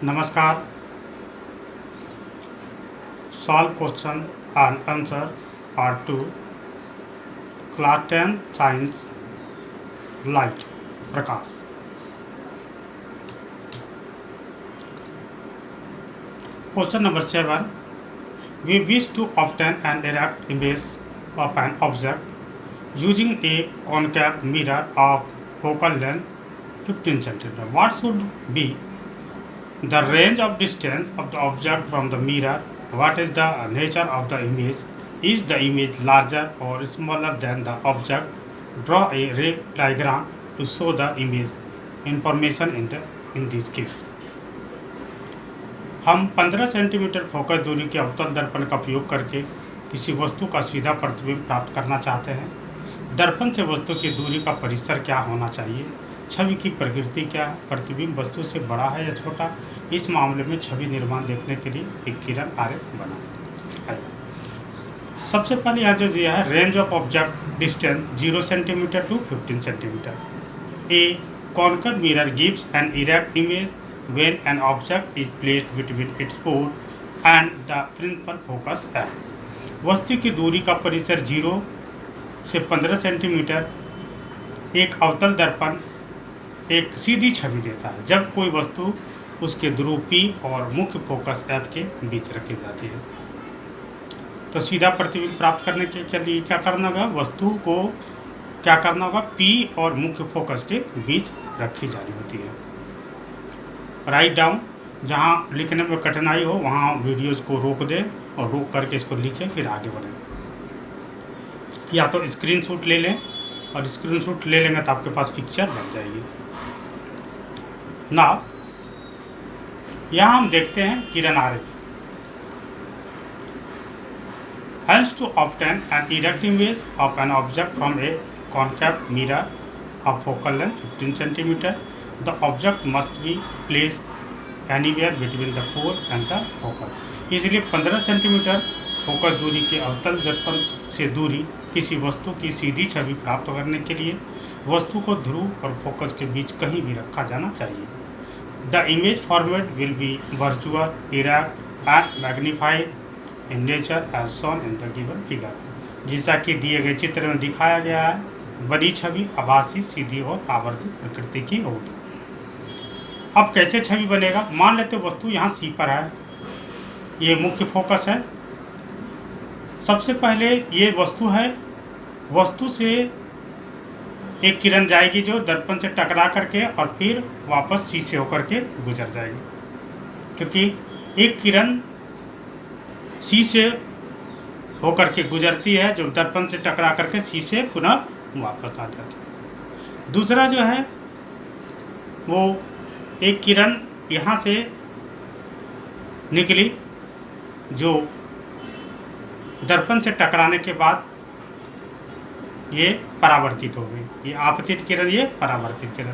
नमस्कार। Solve question and answer part 2 class 10 science light Prakash. Question number 7, we wish to obtain an erect image of an object using a concave mirror of focal length 15 cm. What should be the range of distance of the object from the mirror? What is the nature of the image? Is the image larger or smaller than the object? Draw a ray diagram to show the image information in this case. हम 15 centimetre focus दूरी के अवतल दर्पण का प्रयोग करके किसी वस्तु का सीधा प्रतिबिंब प्राप्त करना चाहते हैं। दर्पण से वस्तु की दूरी का परिसर क्या होना चाहिए? छवि की प्रकृति क्या है? प्रतिबिंब वस्तु से बड़ा है या छोटा? इस मामले में छवि निर्माण देखने के लिए एक किरण आरेख बना। सबसे पहले यहाँ जो दिया है range of object distance 0 centimetre to 15 centimetre. A concave mirror gives an erect image when an object is placed between its pole and the principal focus है। वस्तु की दूरी का परिसर 0 से 15 सेंटीमीटर एक अवतल दर्पण एक सीधी छवि देता है जब कोई वस्तु उसके ध्रुव P और मुख्य फोकस F के बीच रखी जाती है। तो सीधा प्रतिबिंब प्राप्त करने के लिए क्या करना होगा? वस्तु को क्या करना होगा? P और मुख्य फोकस के बीच रखी जानी होती है। राइट डाउन, जहाँ लिखने में कठिनाई हो वहाँ वीडियोस को रोक दें और रोक करके इसको लिखें, फिर आगे बढ़ें। या तो स्क्रीनशॉट ले लें और स्क्रीनशॉट ले लेंगे तो आपके पास पिक्चर बन जाएगी। नाउ यहाँ हम देखते हैं किरण आरेख। Helps to obtain an erect image of an object from a concave mirror of focal length 15 centimetre. The object must be placed anywhere between the pole and the focal. इसलिए 15 centimetre focus दूरी के अवतल दर्पण से दूरी किसी वस्तु की सीधी छवि प्राप्त करने के लिए वस्तु को ध्रुव और फोकस के बीच कहीं भी रखा जाना चाहिए। The image format will be virtual, erect and magnified in nature as shown in the given figure. जैसा कि दिए गए चित्र में दिखाया गया है, बड़ी छवि आभासी, सीधी और आवर्तित प्रकृति की होगी। अब कैसे छवि बनेगा? मान लेते वस्तु यहाँ C पर है, ये मुख्य फोकस है। सबसे पहले ये वस्तु है, वस्तु से एक किरण जाएगी जो दर्पण से टकरा करके और फिर वापस C से होकर के गुजर जाएगी, क्योंकि एक किरण C से होकर के गुजरती है जो दर्पण से टकरा करके C से पुनः वापस आ जाती है। दूसरा जो है वो एक किरण यहाँ से निकली जो दर्पण से टकराने के बाद ये परावर्तित हो गई, ये आपतित किरण, ये परावर्तित किरण।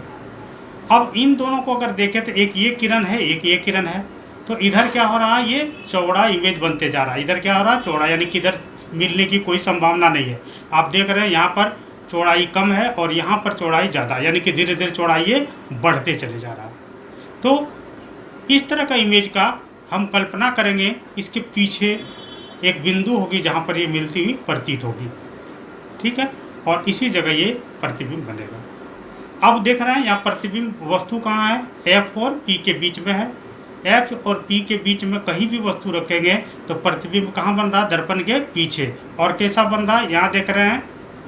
अब इन दोनों को अगर देखें तो एक ये किरण है, एक ये किरण है, तो इधर क्या हो रहा है? ये चौड़ा इमेज बनते जा रहा है। इधर क्या हो रहा है? चौड़ा, यानी कि इधर मिलने की कोई संभावना नहीं है। आप देख रहे हैं यहाँ पर चौड़ाई कम है और यहाँ पर चौड़ाई ज़्यादा, यानी कि धीरे धीरे चौड़ाई ये बढ़ते चले जा रहा है। तो इस तरह का इमेज का हम कल्पना करेंगे, इसके पीछे एक बिंदु होगी जहाँ पर ये मिलती हुई प्रतीत होगी, ठीक है, और इसी जगह ये प्रतिबिंब बनेगा। अब देख रहे हैं यहाँ प्रतिबिंब वस्तु कहाँ है? F और P के बीच में है। F और P के बीच में कहीं भी वस्तु रखेंगे तो प्रतिबिंब कहाँ बन रहा है? दर्पण के पीछे। और कैसा बन रहा है? यहाँ देख रहे हैं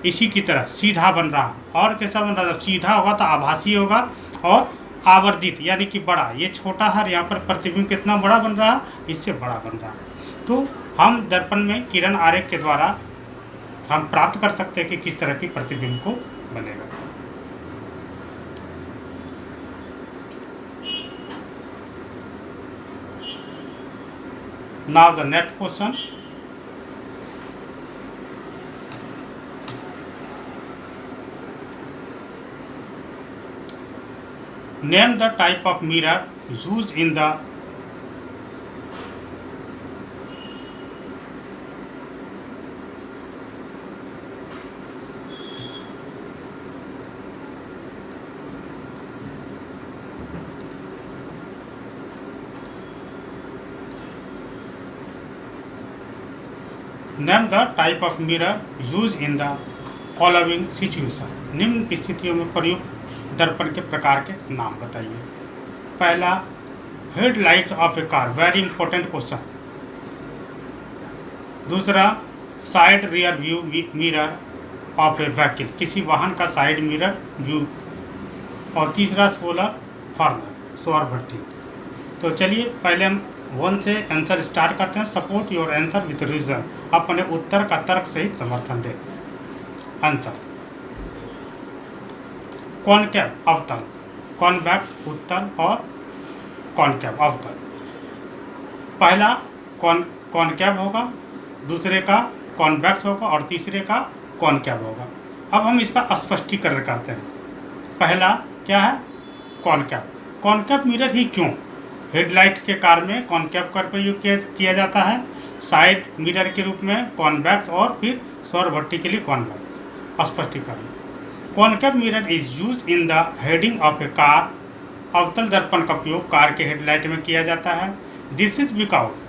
इसी की तरह सीधा बन रहा है। और कैसा बन रहा है? जब सीधा होगा तो आभासी होगा और आवर्धित, यानी कि बड़ा। ये छोटा है, यहाँ पर प्रतिबिंब कितना बड़ा बन रहा है? इससे बड़ा बन रहा है। तो हम दर्पण में किरण आरेख के द्वारा हम प्राप्त कर सकते हैं कि किस तरह की प्रतिबिंब को बनेगा। Now the next question. Name the type of mirror used in the name the type of mirror use in the following situation. निम्न स्थितियों में प्रयुक्त दर्पण के प्रकार के नाम बताइए। पहला, headlights of a car, very important question. दूसरा, side rear view mirror of a vehicle, किसी वाहन का साइड मिरर व्यू। और तीसरा, सोलर फर्नर, सौर भट्टी। तो चलिए पहले हम 1 से आंसर स्टार्ट करते हैं। Support your answer with reason, अपने उत्तर का तर्क सहित समर्थन दें। आंसर, कॉनकेव अवतल, कॉन्वेक्स उत्तल और कॉनकेव अवतल। पहला कॉनकेव होगा, दूसरे का कॉन्वेक्स होगा और तीसरे का कॉनकेव होगा। अब हम इसका स्पष्टीकरण करते हैं। पहला क्या है? कॉनकेव। कॉनकेव मिरर ही क्यों? हेडलाइट के कार में कॉनकेव का प्रयोग किया जाता है, साइड मिरर के रूप में कॉन्वेक्स और फिर सौर भट्टी के लिए कॉन्वेक्स। स्पष्टीकरण, concave mirror is use in the heading of a car. अवतल दर्पण का उपयोग कार के हेडलाइट में किया जाता है। This is because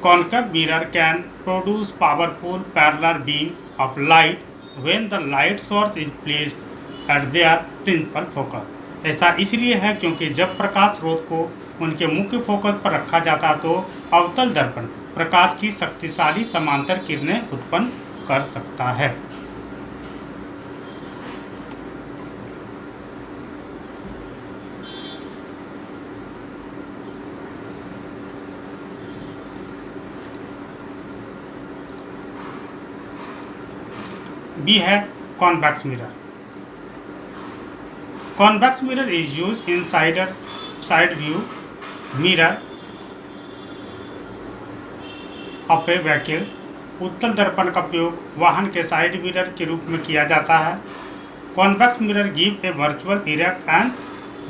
concave mirror can produce powerful parallel beam of light when the light source is placed at their principal focus। ऐसा इसलिए है क्योंकि जब प्रकाश स्रोत को उनके मुख्य फोकस पर रखा जाता तो अवतल दर्पण प्रकाश की शक्तिशाली समांतर किरणें उत्पन्न कर सकता है। बी है convex mirror. Convex mirror is use in side view mirror of a vehicle. उत्तल दर्पण का उपयोग वाहन के साइड मिरर के रूप में किया जाता है। Convex mirror give a virtual erect and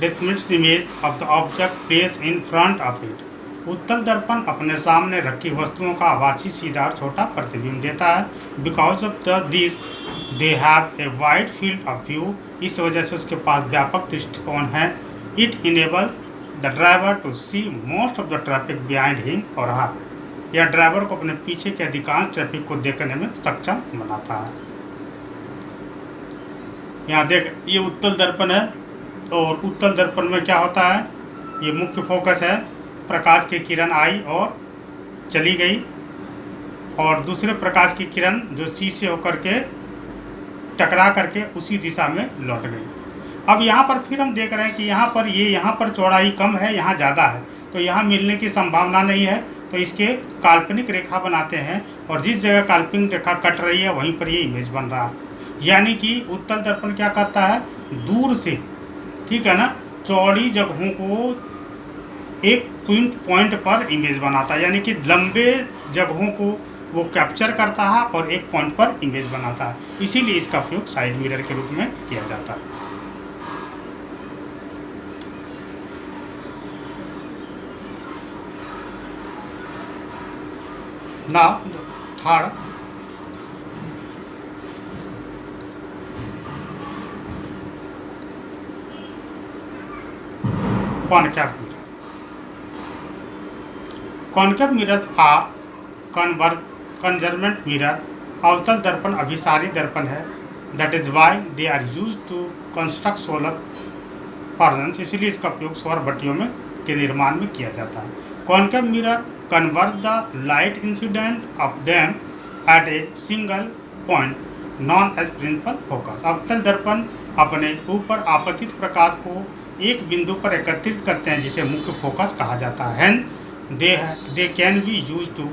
dismissed image of the object place in front of it. उत्तल दर्पण अपने सामने रखी वस्तुओं का आभासी सीधा और छोटा प्रतिबिंब देता है। Because of this they have a wide field of view, इस वजह से उसके पास व्यापक दृष्टिकोण है। It enable the driver to see most of the traffic behind him और हर। यह ड्राइवर को अपने पीछे के अधिकांश ट्रैफिक को देखने में सक्षम बनाता है। यहाँ देख, ये उत्तल दर्पण है और उत्तल दर्पण में क्या होता है, ये मुख्य फोकस है। प्रकाश की किरण आई और चली गई और दूसरे प्रकाश की किरण जो शीशे होकर के टकरा करके उसी दिशा में लौट गई। अब यहाँ पर फिर हम देख रहे हैं कि यहाँ पर चौड़ाई कम है, यहाँ ज़्यादा है, तो यहाँ मिलने की संभावना नहीं है। तो इसके काल्पनिक रेखा बनाते हैं और जिस जगह काल्पनिक रेखा कट रही है वहीं पर ये इमेज बन रहा है। यानी कि उत्तल दर्पण क्या करता है, दूर से, ठीक है ना, चौड़ी जगहों को एक पॉइंट पर इमेज बनाता है। यानी कि लंबे जगहों को वो कैप्चर करता है और एक पॉइंट पर इमेज बनाता है। इसीलिए इसका उपयोग साइड मिरर के रूप में किया जाता है। Now third, concave mirror. Concave mirrors are convergent mirror. अवतल दर्पण अभिसारी दर्पण है। That is why they are use to construct solar furnace, इसलिए इसका उपयोग सौर भट्टियों में के निर्माण में किया जाता है। Concave mirror convert the light incident of them at a single point known as principal focus. अवतल दर्पण अपने ऊपर आपतित प्रकाश को एक बिंदु पर एकत्रित करते हैं जिसे मुख्य फोकस कहा जाता है। They can be use to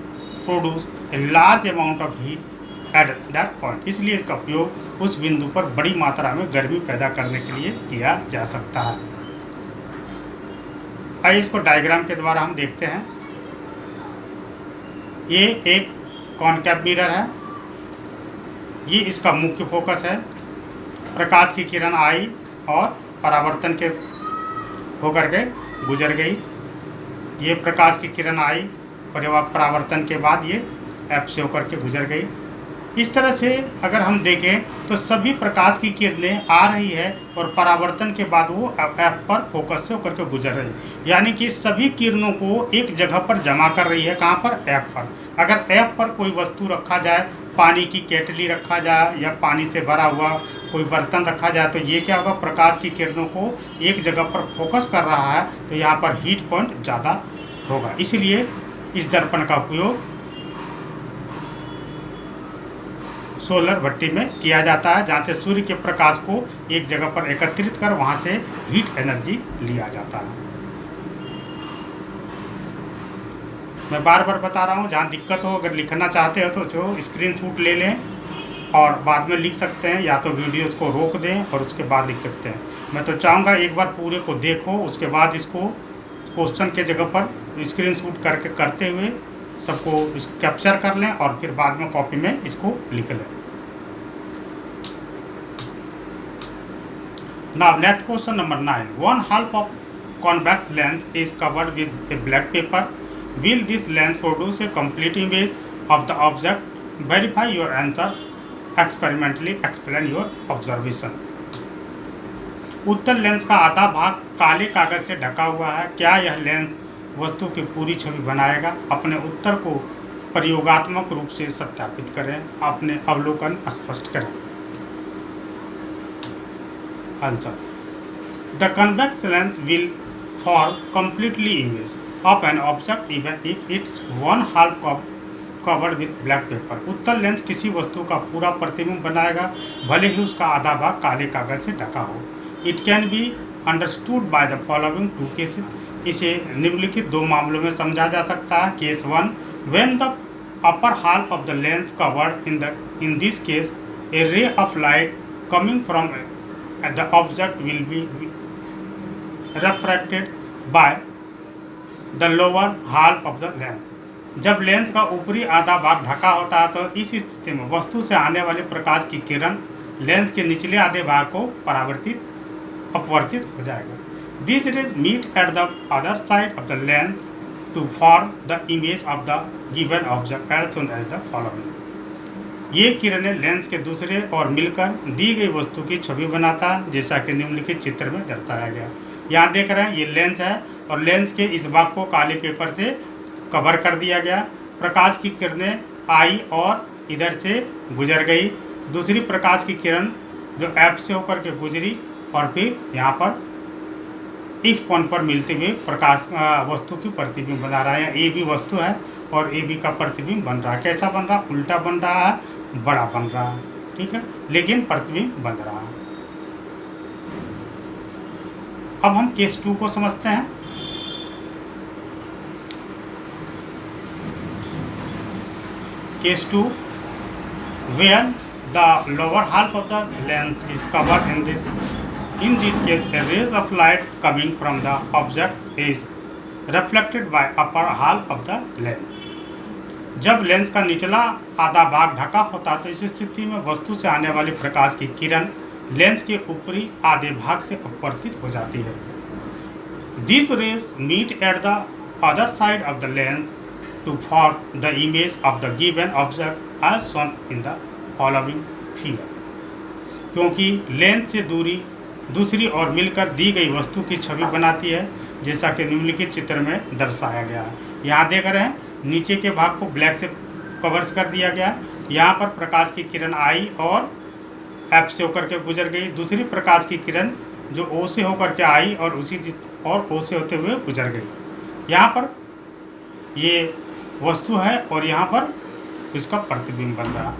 produce a large amount of heat at that point, इसलिए इसका उपयोग उस बिंदु पर बड़ी मात्रा में गर्मी पैदा करने के लिए किया जा सकता है। आइए इसको डायग्राम के द्वारा हम देखते हैं। ये एक कॉनकेव मिरर है, ये इसका मुख्य फोकस है। प्रकाश की किरण आई और परावर्तन के होकर के गुजर गई। ये प्रकाश की किरण आई, परावर्तन के बाद ये ऐप से होकर के गुजर गई। इस तरह से अगर हम देखें तो सभी प्रकाश की किरणें आ रही है और परावर्तन के बाद वो ऐप पर फोकस से होकर के गुजर रही है। यानी कि सभी किरणों को एक जगह पर जमा कर रही है। कहाँ पर? ऐप पर। अगर एफ पर कोई वस्तु रखा जाए, पानी की केटली रखा जाए या पानी से भरा हुआ कोई बर्तन रखा जाए, तो ये क्या होगा, प्रकाश की किरणों को एक जगह पर फोकस कर रहा है, तो यहाँ पर हीट पॉइंट ज़्यादा होगा। इसलिए इस दर्पण का उपयोग सोलर भट्टी में किया जाता है, जहाँ से सूर्य के प्रकाश को एक जगह पर एकत्रित कर वहाँ से हीट एनर्जी लिया जाता है। मैं बार बार बता रहा हूँ, जहाँ दिक्कत हो, अगर लिखना चाहते हो तो जो स्क्रीनशॉट ले लें और बाद में लिख सकते हैं, या तो वीडियोस को रोक दें और उसके बाद लिख सकते हैं। मैं तो चाहूँगा एक बार पूरे को देखो, उसके बाद इसको क्वेश्चन के जगह पर स्क्रीनशॉट करके करते हुए सबको कैप्चर कर लें और फिर बाद में कॉपी में इसको लिख लें। Now next question number 9. One half of convex lens is covered with a black paper. Will this lens produce a complete image of the object? Verify your answer. Experimentally explain your observation. Uttar lens का आधा भाग काले कागज से ढका हुआ है। क्या यह लेंस वस्तु की पूरी छवि बनाएगा? अपने उत्तर को प्रयोगात्मक रूप से सत्यापित करें। अपने अवलोकन स्पष्ट करें। Answer. The convex lens will form completely image of an object even if it's one half covered with black paper. Uttar lens किसी वस्तु का पूरा प्रतिबिंब बनाएगा, भले ही उसका आधा भाग काले कागज से ढका हो। It can be understood by the following two cases. इसे निम्नलिखित दो मामलों में समझा जा सकता है। Case 1, when the upper half of the lens covered in this case a ray of light coming from the object will be refracted by the lower half of the lens. जब लेंस का ऊपरी आधा भाग ढका होता है, तो इस स्थिति में वस्तु से आने वाले प्रकाश की किरण लेंस के निचले आधे भाग को अपवर्तित हो जाएगा। These rays meet at the other side of the lens to form the image of the given object as soon as the following. ये किरणें लेंस के दूसरे और मिलकर दी गई वस्तु की छवि बनाता है, जैसा कि निम्नलिखित चित्र में दर्शाया गया। यहाँ देख रहे हैं ये लेंस है और लेंस के इस भाग को काले पेपर से कवर कर दिया गया। प्रकाश की किरणें आई और इधर से गुजर गई। दूसरी प्रकाश की किरण जो एफ से होकर के गुजरी और फिर यहाँ पर इस पॉइंट पर मिलते हुए प्रकाश वस्तु की प्रतिबिंब बना रहा है। ए भी वस्तु है और ए बी का प्रतिबिंब बन रहा है। कैसा बन रहा है? उल्टा बन रहा है, बड़ा बन रहा है, ठीक है, लेकिन प्रतिबिंब बन रहा है। अब हम केस 2 को समझते हैं। Case 2, where the lower half of the lens is covered in this case a rays of light coming from the object is reflected by upper half of the lens. जब लेंस का निचला आधा भाग ढका होता है, तो इस स्थिति में वस्तु से आने वाली प्रकाश की किरण लेंस के ऊपरी आधे भाग से अपवर्तित हो जाती है। These rays meet at the other side of the lens to form the image of the given object as shown in the following figure. क्योंकि लेंस से दूसरी ओर मिलकर दी गई वस्तु की छवि बनाती है, जैसा कि निम्नलिखित चित्र में दर्शाया गया है। यहाँ देख रहे हैं नीचे के भाग को ब्लैक से कवर कर दिया गया। यहाँ पर प्रकाश की किरण आई और एफ से होकर के गुजर गई। दूसरी प्रकाश की किरण जो ओ से होकर के आई और ओ से होते हुए गुजर गई। यहाँ पर ये वस्तु है और यहाँ पर इसका प्रतिबिंब बन रहा,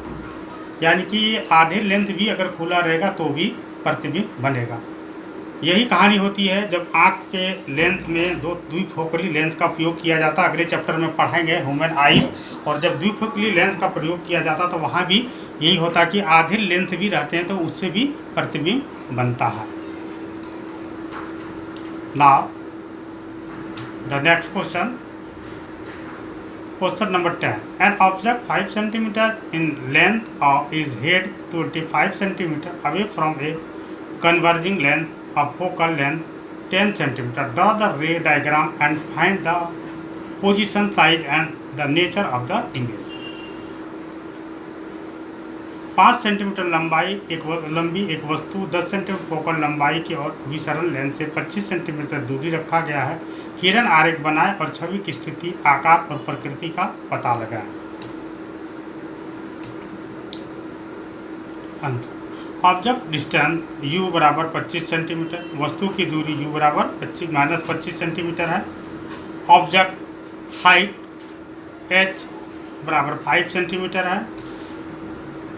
यानी कि ये आधे लेंस भी अगर खुला रहेगा तो भी प्रतिबिंब बनेगा। यही कहानी होती है जब आँख के लेंस में दो द्विफोकली लेंस का प्रयोग किया जाता है। अगले चैप्टर में पढ़ाएंगे ह्यूमन आईज, और जब द्विफोकली लेंस का प्रयोग किया जाता तो वहाँ भी यही होता कि आधे लेंस भी रहते हैं तो उससे भी प्रतिबिंब बनता है। Now the next question, question number 10. An object 5 cm in length is head 25 cm away from a converging lens of focal length 10 cm. Draw the ray diagram and find the position, size and the nature of the image. 5 centimetre लंबी एक वस्तु 10 centimetre focal लंबाई की और विसरण lens से 25 centimetre दूरी रखा गया है। किरण आरेख बनाएं और छवि की स्थिति, आकार और प्रकृति का पता लगाएं। आंसर ऑब्जेक्ट डिस्टेंस u बराबर 25 सेंटीमीटर, वस्तु की दूरी u बराबर 25 सेंटीमीटर है। ऑब्जेक्ट हाइट h बराबर 5 सेंटीमीटर है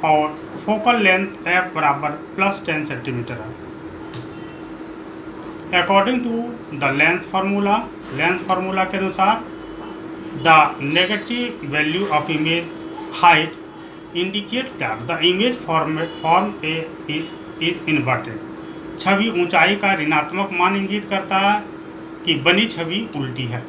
और फोकल लेंथ f बराबर +10 सेंटीमीटर है। According to the length formula के अनुसार the negative value of image height indicate that the image form is inverted. छवि ऊंचाई का ऋणात्मक मान इंगित करता है कि बनी छवि उल्टी है।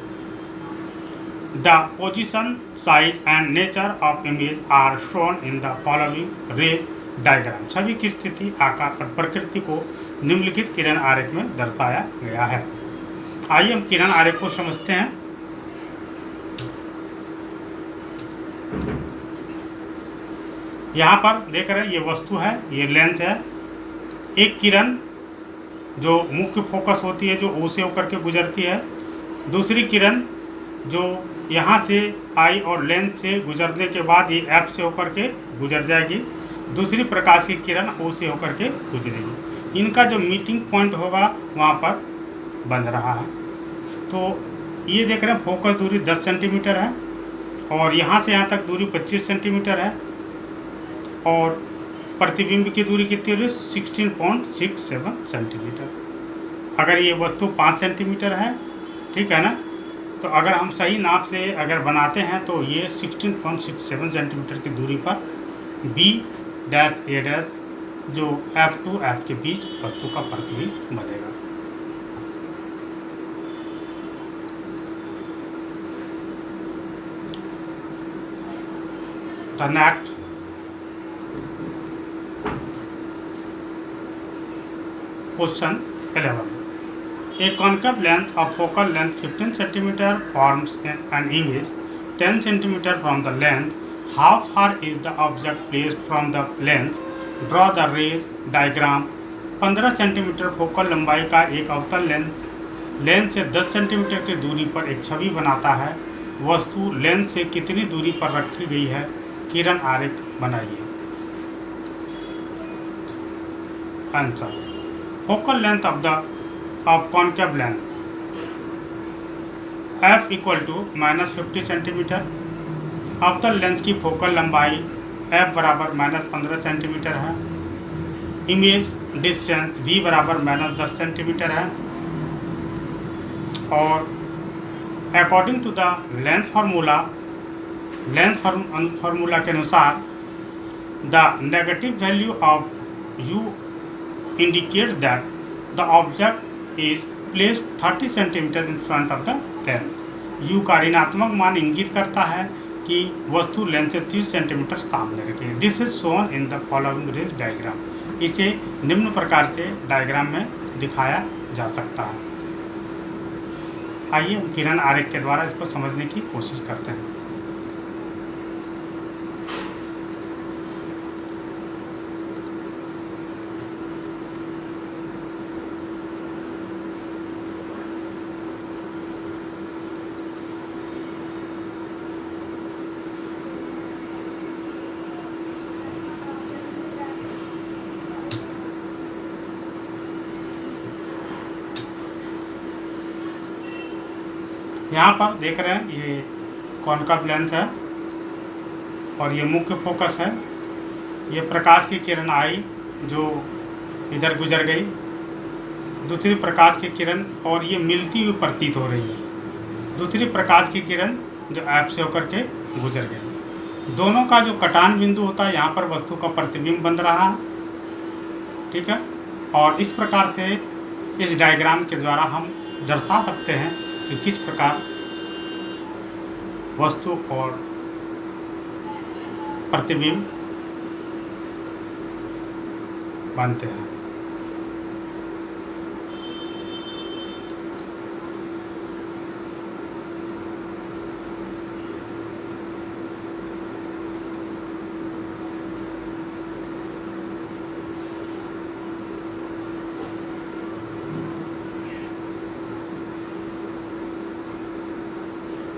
The position, size and nature of image are shown in the following rays diagram. छवि की स्थिति, आकार और प्रकृति को निम्नलिखित किरण आरेख में दर्शाया गया है। आइए हम किरण आरेख को समझते हैं। यहाँ पर देख रहे हैं ये वस्तु है, ये लेंस है। एक किरण जो मुख्य फोकस होती है जो O से होकर के गुजरती है, दूसरी किरण जो यहाँ से आई और लेंस से गुजरने के बाद ये F से होकर के गुजर जाएगी। दूसरी प्रकाश की किरण O से होकर के गुजरेगी। इनका जो मीटिंग पॉइंट होगा वहाँ पर बन रहा है। तो ये देख रहे हैं फोकस दूरी 10 सेंटीमीटर है और यहाँ से यहाँ तक दूरी 25 सेंटीमीटर है और प्रतिबिंब की दूरी कितनी हो रही है 16.67 सेंटीमीटर। अगर ये वस्तु 5 सेंटीमीटर है, ठीक है ना, तो अगर हम सही नाप से अगर बनाते हैं तो ये 16.67 सेंटीमीटर की दूरी पर B-A' जो F to F के बीच वस्तु का प्रतिबिंब बनेगा। The next question 11. A concave length of focal length 15 cm forms an image 10 cm from the length. How far is the object placed from the length? Draw the rays diagram. 15 centimetre focal लंबाई का एक अवतल lens से 10 centimetre की दूरी पर एक छवि बनाता है। वस्तु लेंस से कितनी दूरी पर रखी गई है? किरण आरेख बनाइए। Answer focal length of concave length F = -50 centimetre. अवतल लेंस की फोकल लंबाई F बराबर -15 सेंटीमीटर है। इमेज डिस्टेंस V बराबर -10 सेंटीमीटर है और according to the lens formula के अनुसार the negative value of U indicates that the object is placed 30 centimetre in front of the lens। U का ऋणात्मक मान इंगित करता है कि वस्तु लेंस से 30 सेंटीमीटर सामने रखी है। This is shown in the following rays diagram. इसे निम्न प्रकार से डायग्राम में दिखाया जा सकता है। आइए हम किरण आरेख के द्वारा इसको समझने की कोशिश करते हैं। यहाँ पर देख रहे हैं ये कॉन्केव लेंस है और ये मुख्य फोकस है। ये प्रकाश की किरण आई जो इधर गुजर गई, दूसरी प्रकाश की किरण और ये मिलती हुई प्रतीत हो रही है। दूसरी प्रकाश की किरण जो ऐप से होकर के गुजर गई। दोनों का जो कटान बिंदु होता है यहाँ पर वस्तु का प्रतिबिंब बन रहा है, ठीक है। और इस प्रकार से इस डायग्राम के द्वारा हम दर्शा सकते हैं कि किस प्रकार वस्तु और प्रतिबिंब बनते हैं।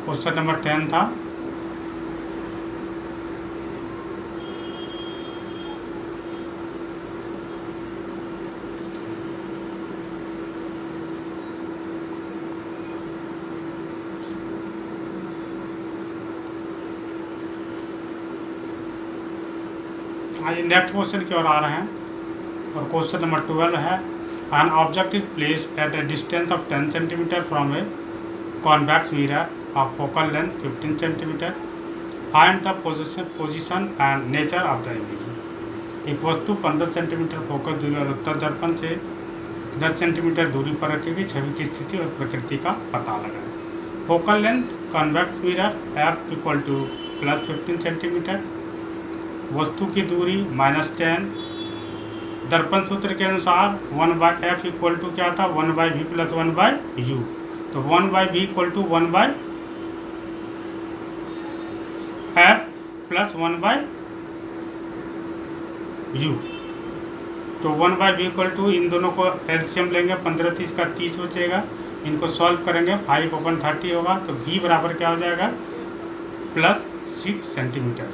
क्वेश्चन नंबर 10 था। आइए नेक्स्ट क्वेश्चन की ओर आ रहे हैं और क्वेश्चन नंबर 12 है an object is placed at A distance of 10 centimetre from a convex mirror of focal length 15 centimetre. Find the position and nature of the image. एक वस्तु 15 centimetre focus दूरी और उत्तल दर्पण से 10 सेंटीमीटर दूरी पर रखी गई छवि की स्थिति और प्रकृति का पता लगाएं। Focal length convex mirror f equal two plus 15 centimetre, वस्तु की दूरी -10, दर्पण सूत्र के अनुसार 1/f इक्वल टू क्या था 1/v प्लस 1/u, तो 1/v equal to 1/f plus 1/u, तो 1/v इक्वल टू इन दोनों को एलसीएम लेंगे 15-30 का 30 बचेगा, इनको सॉल्व करेंगे 5/30 होगा, तो v बराबर क्या हो जाएगा प्लस 6 सेंटीमीटर।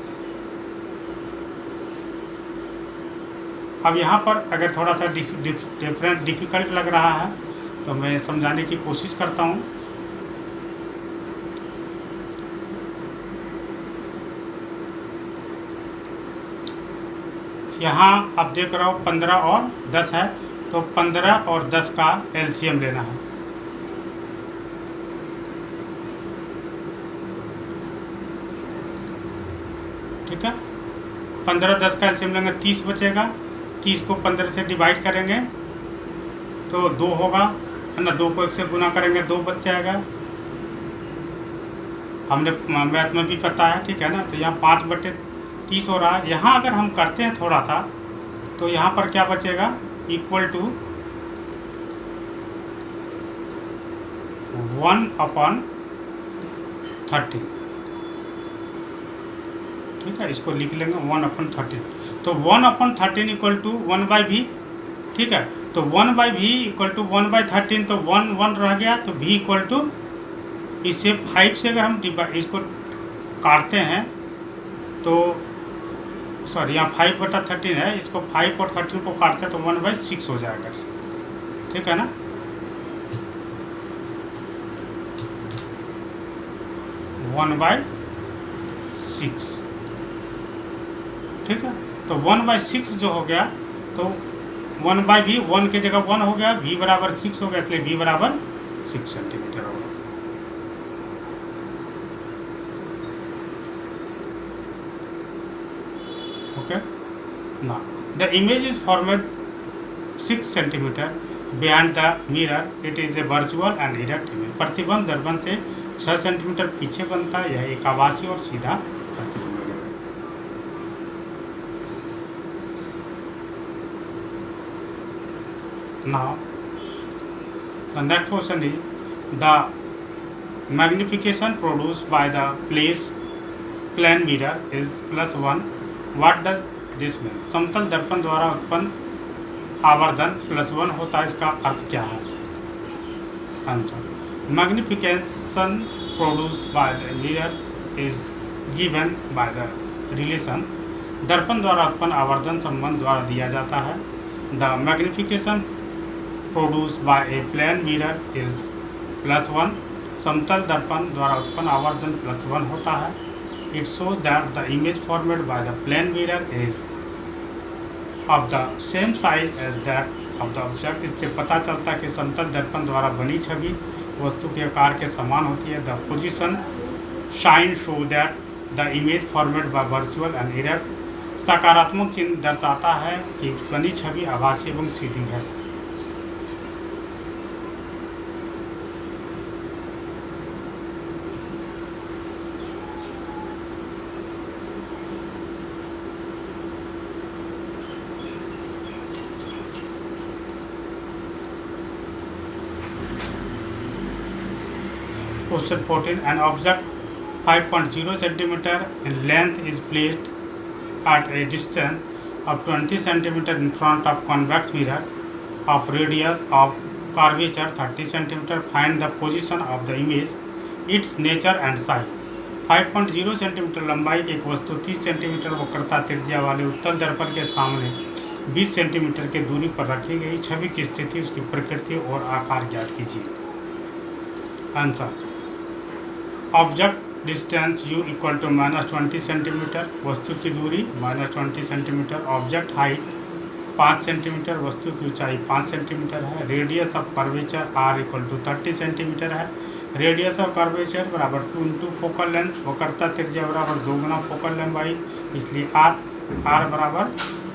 अब यहाँ पर अगर थोड़ा सा डिफिकल्ट लग रहा है तो मैं समझाने की कोशिश करता हूँ। यहाँ आप देख रहे हो 15 और 10 है, तो 15 और 10 का एलसीएम लेना है। ठीक है, 15-10 का एलसीएम लेंगे 30 बचेगा, 30 को 15 से डिवाइड करेंगे तो 2 होगा, है ना, 2 को 1 से गुना करेंगे 2 बच जाएगा, हमने मैथ में भी पता है, ठीक है ना। तो यहाँ 5/30 हो रहा है। यहाँ अगर हम करते हैं थोड़ा सा तो यहाँ पर क्या बचेगा इक्वल टू 1/30। ठीक है, इसको लिख लेंगे 1/30, तो 1/13 इक्वल टू 1/v। ठीक है, तो 1/v इक्वल टू 1/13, तो 1 रह गया, तो v इक्वल टू इससे 5 से अगर हम इसको काटते हैं तो सॉरी यहाँ 5/13 है, इसको 5 और 13 को काटते हैं तो 1/6 हो जाएगा। ठीक है ना, वन बाई 6। ठीक है, तो 1/6 जो हो गया तो 1/v 1 की जगह 1 हो गया, v बराबर 6 हो गया, इसलिए v बराबर 6 सेंटीमीटर होगा। Okay, now the image is formed 6 centimeter behind the mirror. It is a virtual and erect image. प्रतिबिंब दर्पण से 6 सेंटीमीटर पीछे बनता है, यह एक आभासी और सीधा प्रतिबिंब है। Now the next question is the magnification produced by the plane mirror is +1. What does this mean? समतल दर्पण द्वारा उत्पन्न आवर्धन +1 होता है, इसका अर्थ क्या है? Answer, magnification produced by the mirror is given by the relation. दर्पण द्वारा उत्पन्न आवर्धन संबंध द्वारा दिया जाता है। The magnification produced by a plane mirror is +1. समतल दर्पण द्वारा उत्पन्न आवर्धन +1 होता है। It shows that the image formed by the plane mirror is of the same size as that of the object. इससे पता चलता है कि समतल दर्पण द्वारा बनी छवि वस्तु के आकार के समान होती है। The position sign show that the image formed by virtual and erect. सकारात्मक चिन्ह दर्शाता है कि बनी छवि आभासी एवं सीधी है। Question 14. An object 5.0 centimeter in length is placed at a distance of 20 centimeter in front of convex mirror of radius of curvature 30 centimeter. Find the position of the image, its nature and size. 5.0 centimetre लंबाई की एक वस्तु 30 centimetre वक्रता त्रिज्या वाले उत्तल दर्पण के सामने 20 सेंटीमीटर की दूरी पर रखी गई छवि की स्थिति, उसकी प्रकृति और आकार ज्ञात कीजिए। Answer, object distance u equal to -20 centimetre, वस्तु की दूरी -20 सेंटीमीटर, ऑब्जेक्ट हाइट 5 सेंटीमीटर, वस्तु की ऊंचाई 5 सेंटीमीटर है, radius of curvature r equal to 30 centimetre है, रेडियस ऑफ कर्वेचर बराबर 2 इंटू फोकल लेंथ, वक्रता त्रिज्या बराबर 2 गुना फोकल लंबाई, इसलिए r बराबर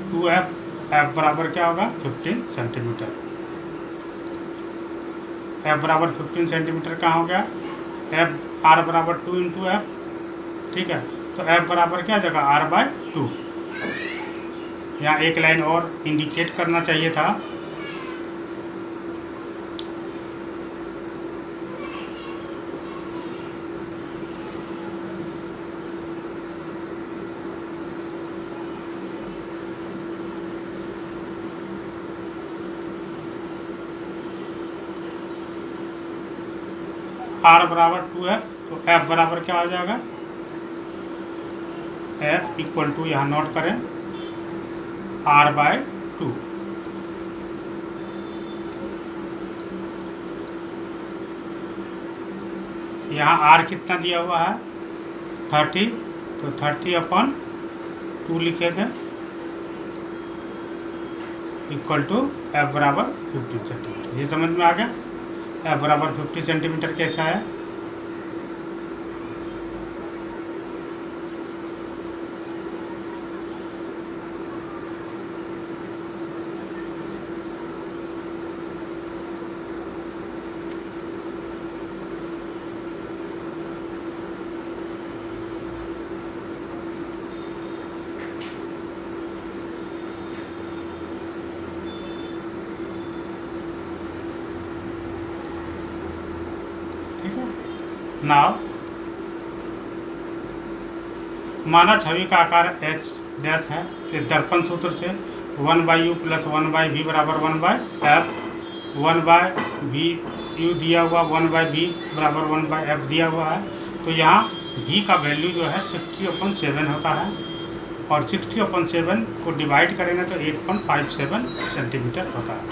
2f, f बराबर क्या होगा 15 सेंटीमीटर, f बराबर 15 सेंटीमीटर कहाँ हो गया, f r बराबर 2 इंटू एफ, ठीक है, तो f बराबर क्या जगह r/2। यहाँ एक लाइन और इंडिकेट करना चाहिए था, r बराबर 2f, तो f बराबर क्या हो जाएगा, f इक्वल टू यहाँ नोट करें r/2। यहाँ r कितना दिया हुआ है 30, तो 30/2 लिखे थे इक्वल टू f बराबर 50 सेंटीमीटर। ये समझ में आ गया, f बराबर 50 सेंटीमीटर कैसा है। नाव माना छवि का आकार h डैश है, दर्पण सूत्र से 1/u + 1/v बराबर 1/f, 1/vu दिया हुआ, 1/v बराबर 1/f दिया हुआ है, तो यहाँ v का वैल्यू जो है 60/7 होता है, और 60/7 को डिवाइड करेंगे तो 8.57 सेंटीमीटर होता है।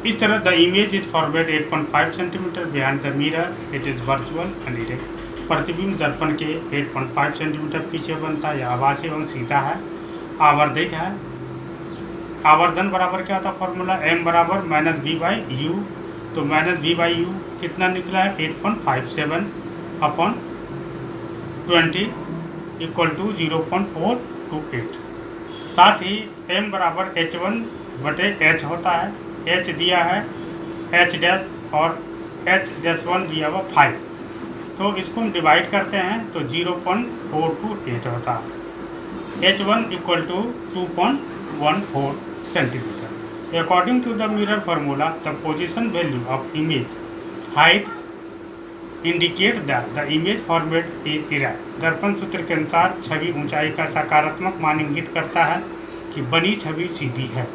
इस तरह the image is forward 8.5 centimetre behind the mirror, it is virtual and erect. प्रतिबिंब दर्पण के 8.5 सेंटीमीटर पीछे बनता है, यह आभासी एवं सीधा है, आवर्धित है। आवर्धन बराबर क्या होता है फॉर्मूला, m बराबर -v/u, तो -v/u कितना निकला है 8.57/20 इक्वल टू 0.428। साथ ही m बराबर h1/h होता है, h दिया है h डैश और h-1 दिया हुआ 5, तो इसको हम डिवाइड करते हैं तो 0.428 होता है। h1 equal to 2.14 centimetre. According to the mirror formula the position value of image height indicate that the image format is erect. दर्पण सूत्र के अनुसार छवि ऊंचाई का सकारात्मक मान इंगित करता है कि बनी छवि सीधी है।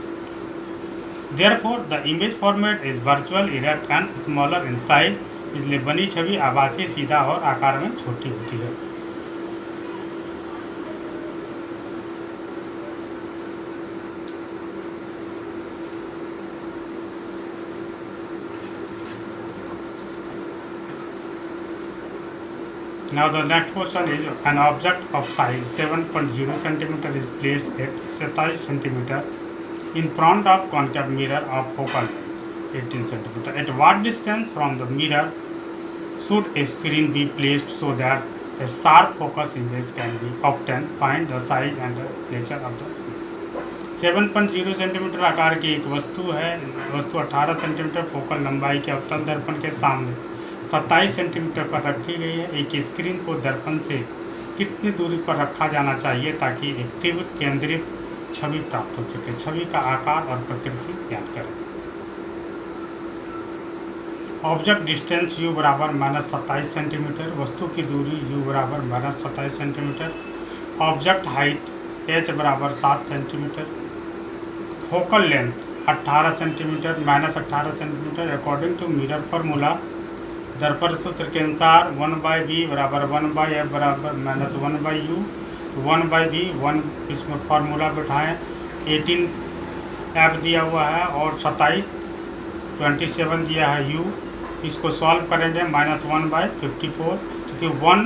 Therefore, the image format is virtual, erect and smaller in size. इसलिए बनी छवि आभासी, सीधा और आकार में छोटी होती है। Now the next question is an object of size 7.0 centimeter is placed at 27 centimeter in front of concave mirror of focal 18 centimeter. At what distance from the mirror should a screen be placed so that a sharp focus image can be obtained? Find the size and the nature of the 7.0 centimetre आकार की एक वस्तु है। वस्तु 18 centimetre focal लंबाई के अवतल दर्पण के सामने 27 सेंटीमीटर पर रखी गई है। एक स्क्रीन को दर्पण से कितनी दूरी पर रखा जाना चाहिए ताकि एक तीव्र केंद्रित छवि प्राप्त हो सके। छवि का आकार और प्रकृति ज्ञात करें। ऑब्जेक्ट डिस्टेंस u बराबर -27 सेंटीमीटर, वस्तु की दूरी u बराबर -27 सेंटीमीटर, ऑब्जेक्ट हाइट h बराबर 7 centimetre, focal length 18 centimetre -18 centimetre. According to mirror formula दर्पण सूत्र के अनुसार 1/v बराबर 1/f बराबर -1/u, 1/v 1 इसमें फार्मूला बैठाएँ, 18f दिया हुआ है और 27 27 दिया है u, इसको सॉल्व करेंगे -1/54, क्योंकि 1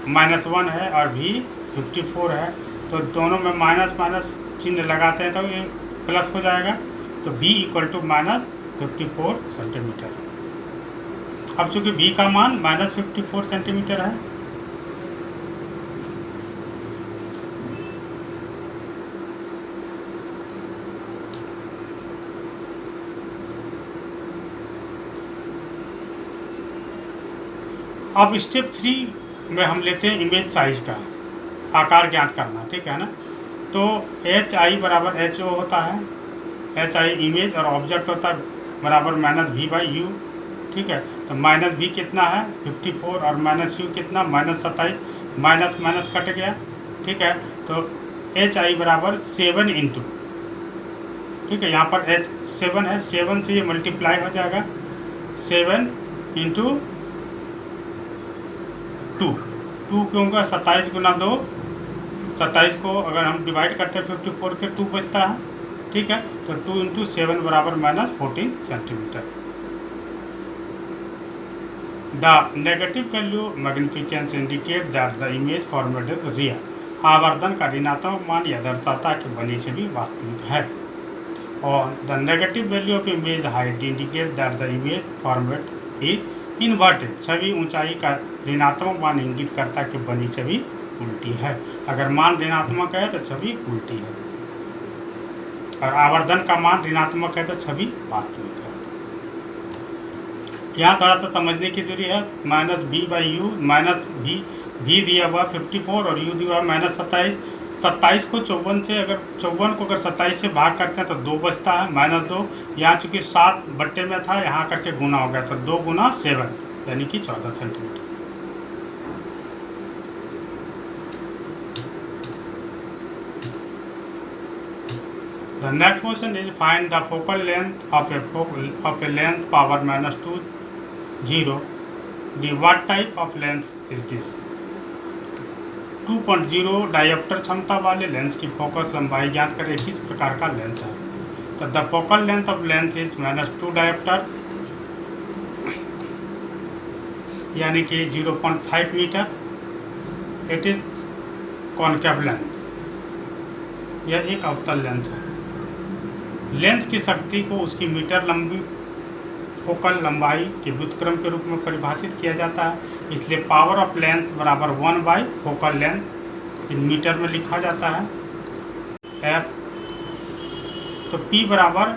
-1 है और भी 54 है, तो दोनों में माइनस माइनस चिन्ह लगाते हैं तो ये प्लस हो जाएगा, तो b = -54 सेंटीमीटर। अब चूंकि b का मान -54 सेंटीमीटर है, अब स्टेप 3 में हम लेते हैं इमेज साइज का आकार ज्ञात करना, ठीक है ना। तो HI = HO होता है, HI इमेज और ऑब्जेक्ट होता है बराबर -V/U, ठीक है। तो -V कितना है 54 और -U कितना -27, माइनस माइनस कट गया, ठीक है। तो HI = 7 इंटू, ठीक है, यहाँ पर H7 है, 7 से ये मल्टीप्लाई हो जाएगा, 7 इंटू 2 क्यों होगा 27 × 2, 27 को अगर हम डिवाइड करते हैं 54 के 2 बचता है, ठीक है। तो 2 × 7 = -14 centimetre. The negative value magnification indicate that the image format is real. आवर्धन का ऋणात्मक मान यह दर्शाता है कि बनी छवि वास्तविक है। और the negative value of image height indicate that the image format is inverted. छवि ऊंचाई का ऋणात्मक मान इंगित करता है कि बनी छवि उल्टी है। अगर मान ऋणात्मक है तो छवि उल्टी है, और आवर्धन का मान ऋणात्मक है तो छवि वास्तविक है। यहाँ थोड़ा सा समझने की जरूरी है, -B/U, -V दिया हुआ 54 और U दिया हुआ -27। 27 को 54 से अगर 27 से भाग करते हैं तो 2 बचता है, -2। यहाँ चूंकि 7 बट्टे में था, यहाँ करके गुना हो गया, तो 2 × 7 यानी कि 14 centimetre. The next question is find the focal length of a length power -2, 0. The what type of lens is this? 2.0 dioptre क्षमता वाले लेंस की फोकस लंबाई ज्ञात करें, किस प्रकार का लेंस है। तो the focal length of lens is -2 dioptre, यानी कि 0.5 metre. It is concave lens, यह एक अवतल लेंस है। लेंस की शक्ति को उसकी मीटर लंबी फोकल लंबाई के व्युत्क्रम के रूप में परिभाषित किया जाता है, इसलिए पावर ऑफ लेंस बराबर 1 फोकल लेंथ इन मीटर में लिखा जाता है, F। तो P बराबर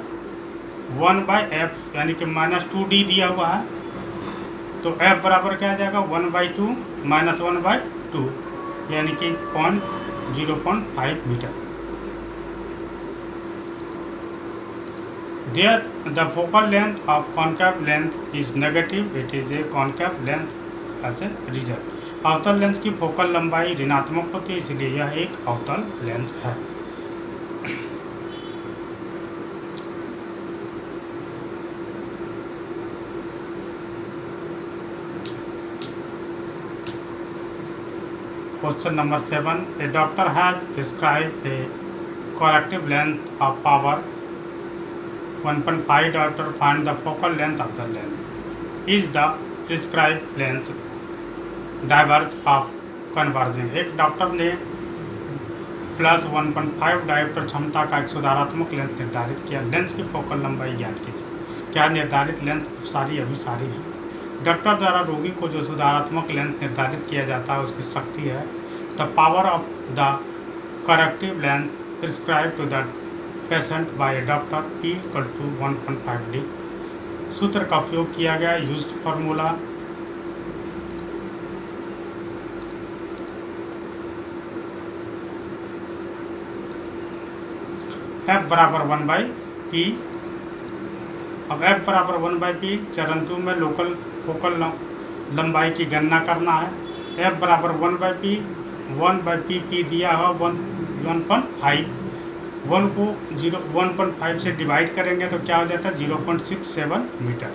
1/F, यानी कि -2D दिया हुआ है, तो F बराबर क्या आ जाएगा 1/2 -1/2, यानी कि 0.5 metre. There the focal length of concave lens is negative, it is a concave lens as a result। अवतल लेंस की फोकल लंबाई ऋणात्मक होती है, इसलिए यह एक अवतल लेंस है। Question number 7, a doctor has prescribed a corrective length of power 1.5 diopter. Find the focal length of the lens. Is the prescribed lens diverge of converging? एक डॉक्टर ने +1.5 डायोप्टर क्षमता का एक सुधारात्मक लेंस निर्धारित किया। लेंस की फोकल लंबाई ज्ञात कीजिए। क्या निर्धारित लेंस सारी अभिसारी है? डॉक्टर द्वारा रोगी को जो सुधारात्मक लेंस निर्धारित किया जाता है उसकी शक्ति है the power of the corrective lens prescribe to the patient by doctor P = 1.5D। सूत्र का उपयोग किया गया, यूज्ड फार्मूला F बराबर 1/P। अब F बराबर 1/P, चरण 2 में लोकल फोकल लंबाई की गणना करना है। F बराबर 1/P, 1/P P दिया हुआ 1.5, 1 को 1.5 से डिवाइड करेंगे तो क्या हो जाता है 0.67 मीटर।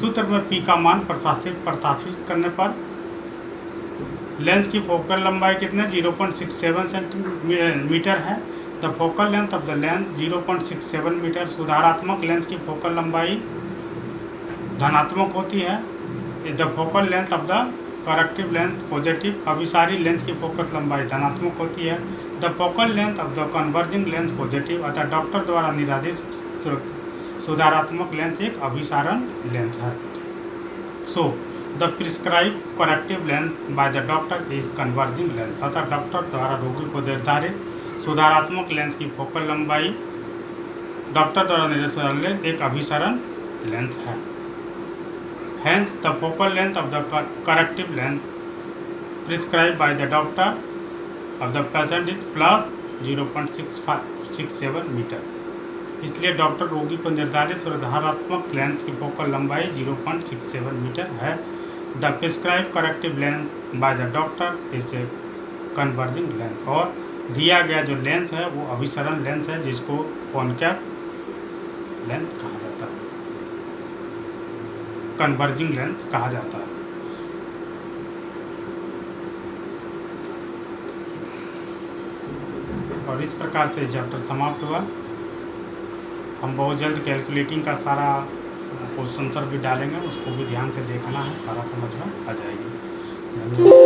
सूत्र में P का मान प्रतिस्थापित करने पर लेंस की फोकल लंबाई कितने 0.67 सेंटीमीटर है। The focal length of the lens 0.67 metre. सुधारात्मक लेंस की फोकल लंबाई धनात्मक होती है। The focal length of the corrective length positive, अभिसारी लेंस की फोकस लंबाई धनात्मक होती है। The focal length of the converging lens positive, अतः डॉक्टर द्वारा निर्धारित सुधारात्मक लेंस एक अभिसारण लेंस है। So the prescribe corrective length by the doctor is converging lens, अतः डॉक्टर द्वारा रोगी को निर्धारित सुधारात्मक लेंस की फोकल लंबाई डॉक्टर द्वारा निर्धारित एक अभिसरण लेंस है। Hence, the focal length of the corrective length prescribed by the doctor of the patient is plus 0.67 metre. इसलिए डॉक्टर रोगी को निर्धारित सुधारात्मक लेंस की फोकल लंबाई 0.67 मीटर है। The prescribe corrective lens bye the doctor is a converging lens, और दिया गया जो लेंस है वो अभिसरण लेंस है जिसको कॉनकेव लेंस कहा जाता है, कन्वर्जिंग लेंस कहा जाता है। और इस प्रकार से चैप्टर समाप्त हुआ। हम बहुत जल्द कैलकुलेटिंग का सारा क्वेश्चन आंसर भी डालेंगे, उसको भी ध्यान से देखना है, सारा समझ में आ जाएगी।